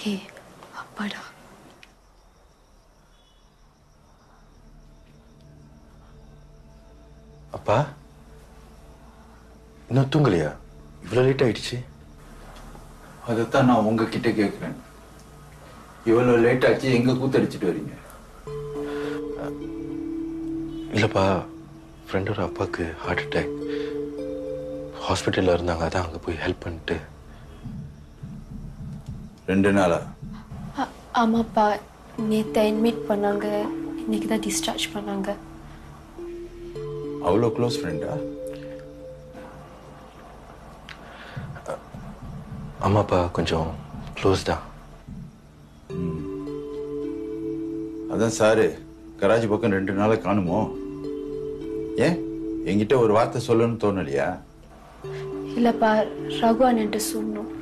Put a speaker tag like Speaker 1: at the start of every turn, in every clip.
Speaker 1: Okay அப்பாடா.
Speaker 2: அப்பா இன்னும் தூங்கலையா? இவ்வளவு லேட் ஆயிடுச்சு.
Speaker 3: அதைத்தான் நான் உங்ககிட்ட கேட்கிறேன். இவ்வளவு லேட் ஆச்சு, எங்க கூத்தடிச்சிட்டு வரீங்க?
Speaker 2: இல்லப்பா, ஃப்ரெண்டோட அப்பாவுக்கு ஹார்ட் அட்டாக். ஹாஸ்பிட்டல்ல இருந்தாங்க, அதான் அங்க போய் ஹெல்ப் பண்ணிட்டு.
Speaker 3: 2 நாளா?
Speaker 1: ஆமாப்பா, நேற்று அட்மிட் பண்ணாங்க, இன்னைக்கு தான் டிஸ்சார்ஜ் பண்ணாங்க.
Speaker 3: அவ்வளோ க்ளோஸ் ஃப்ரெண்டா?
Speaker 2: ஆமாப்பா, கொஞ்சம் க்ளோஸ் தான்.
Speaker 3: அதான் சாரு கராஜி பக்கம் 2 நாளா காணுமோ? ஏன் என்கிட்ட ஒரு வார்த்தை சொல்லணும்னு தோணலையா?
Speaker 1: இல்லப்பா, ரகு அண்ணன்ட்டு சொன்னோம்.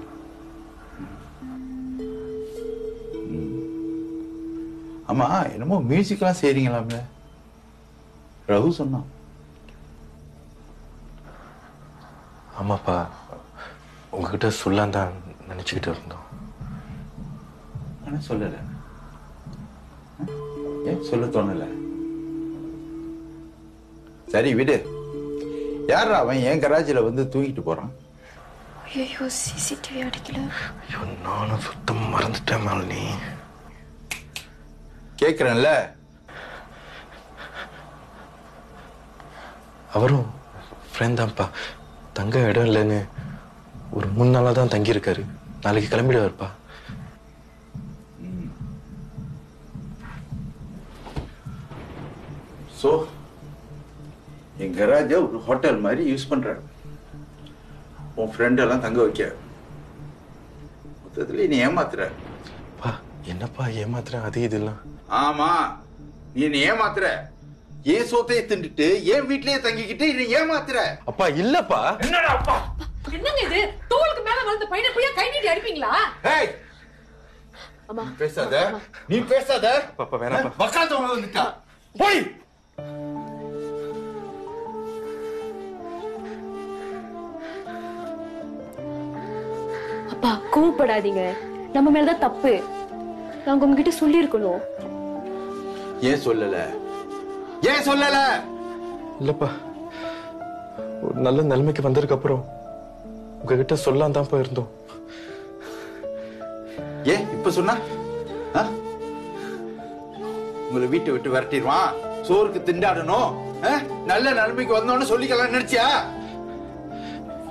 Speaker 3: ஆமா, என்னமோ மியூசிக்லாம் செய்றீங்களாம்ல? ரகு சொன்னான்.
Speaker 2: ஆமாப்பா, உங்ககிட்ட சொல்லலாம் தான் நினைச்சுக்கிட்டு இருந்தோம்.
Speaker 3: ஆனா சொல்லல. ஏன் சொல்ல தோணல? சரி விடு. யாரா அவன் என் கராஜில வந்து தூங்கிட்டு போறான்?
Speaker 1: ஐயோ, சிசிடிவி அடிக்கல.
Speaker 2: ஐயோ, நானும் சுத்தம் மறந்துட்டேன் மாலினி.
Speaker 3: கேக்குறேன்ல.
Speaker 2: அவரும் ஃப்ரெண்ட் தான்ப்பா. தங்க இடம் இல்லைன்னு ஒரு 3 நாளா தான் தங்கியிருக்காரு. நாளைக்கு கிளம்பிடுவாருப்பா.
Speaker 3: சோ என் கராஜ ஒரு ஹோட்டல் மாதிரி யூஸ் பண்றாரு. உன் ஃப்ரெண்ட் எல்லாம் தங்க வைக்க மொத்தத்துல நீ ஏமாத்துற.
Speaker 2: என்னப்பா ஏமாத்துறேன்? அது இதெல்லாம்.
Speaker 3: ஆமா, நீ என்ன ஏமாத்துற. ஏன் சோத்தையை தின்னுட்டு ஏன் வீட்லயே தங்கிக்கிட்டு நீ ஏமாத்துற.
Speaker 2: அப்பா இல்லப்பா.
Speaker 3: என்னடா அப்பா?
Speaker 4: என்னங்க இது? தோளுக்கு மேல வளர்ந்த பையனை போய் கை நீட்டி அடிப்பீங்களா?
Speaker 3: ஏய்,
Speaker 1: அம்மா
Speaker 3: பேசாத. நீ பேசாத.
Speaker 2: பாப்பா வேணாப்பா.
Speaker 3: வக்காலத்து வந்துட்டா. போய்.
Speaker 1: அப்பா கோவப்படாதீங்க, நம்ம மேலதான் தப்பு. நாங்க உங்ககிட்ட சொல்லி இருக்கணும்.
Speaker 3: ஏன் சொல்லல? ஏன் சொல்லல?
Speaker 2: இல்லப்பா, ஒரு நல்ல நிலைமைக்கு வந்ததுக்கு அப்புறம் உங்ககிட்ட சொல்லலாம் தான் போயிருந்தோம்.
Speaker 3: ஏன் இப்ப சொன்னா? உங்களை வீட்டை விட்டு விரட்டிடுவான், சோறுக்கு திண்டாடணும், நல்ல நிலைமைக்கு வந்தோன்னு சொல்லிக்கலாம் நினைச்சியா?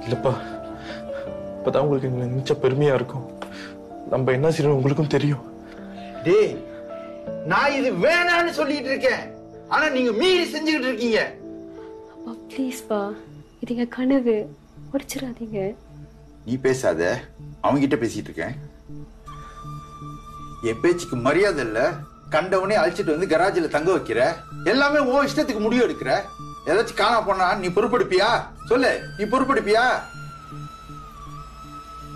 Speaker 2: இல்லப்பா, இப்பதான் உங்களுக்கு எங்களை நினைச்ச பெருமையா இருக்கும். நம்ம என்ன செய்யணும் உங்களுக்கும் தெரியும்.
Speaker 3: டேய், நான் இது வேணான்னு சொல்லிட்டு இருக்கேன், ஆனா நீங்க மீறி செஞ்சுக்கிட்டு இருக்கீங்க.
Speaker 1: அப்பா ப்ளீஸ்பா, இது எங்க கனவு, உடைச்சிடாதீங்க.
Speaker 3: நீ பேசாத, அவன்கிட்ட பேசிட்டு இருக்கேன். என் பேச்சுக்கு மரியாதை இல்ல. கண்டவனே அழைச்சிட்டு வந்து கராஜில தங்க வைக்கிற. எல்லாமே உன் இஷ்டத்துக்கு முடிவு எடுக்கிற. ஏதாச்சும் காணா போனா நீ பொறுப்பெடுப்பியா? சொல்லு, நீ பொறுப்பெடுப்பியா?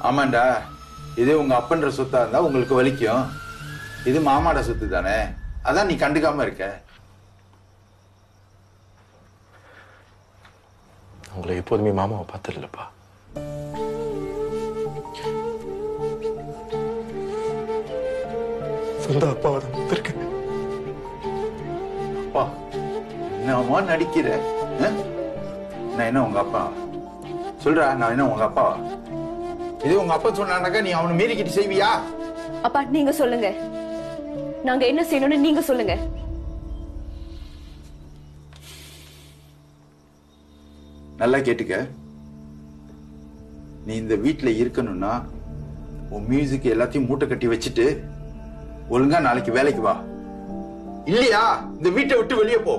Speaker 3: ஆமாண்டா, இதே உங்க அப்பன்ற சொத்தா இருந்தா உங்களுக்கு வலிக்கும். இது மாமாட சொத்து தானே, அதான் நீ கண்டுக்காம இருக்க.
Speaker 2: உங்களை எப்போதுமே மாமாவை பார்த்தது இல்லப்பா. சொந்த அப்பாவை தான் பார்த்திருக்கேன்.
Speaker 3: அப்பா என்னமா நடிக்கிற? நான் என்ன உங்க அப்பா? சொல்றா, நான் என்ன உங்க அப்பா? இது உங்க அப்பா சொன்னாக்கா நீ அவனை மீறிக்கிட்டு செய்வியா?
Speaker 1: அப்பா நீங்க சொல்லுங்க, நாங்க என்ன செய்யணும்னு நீங்க சொல்லுங்க.
Speaker 3: நல்லா கேட்டுக்க. நீ இந்த வீட்டுல இருக்கணும்னா உன் மியூசிக் எல்லாத்தையும் மூட்டை கட்டி வச்சுட்டு ஒழுங்கா நாளைக்கு வேலைக்கு வா. இல்லையா இந்த வீட்டை விட்டு வெளியே போ.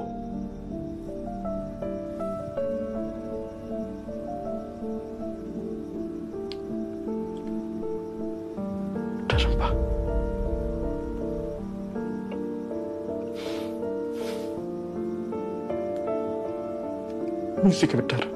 Speaker 2: மியூசிக் விட்டார்.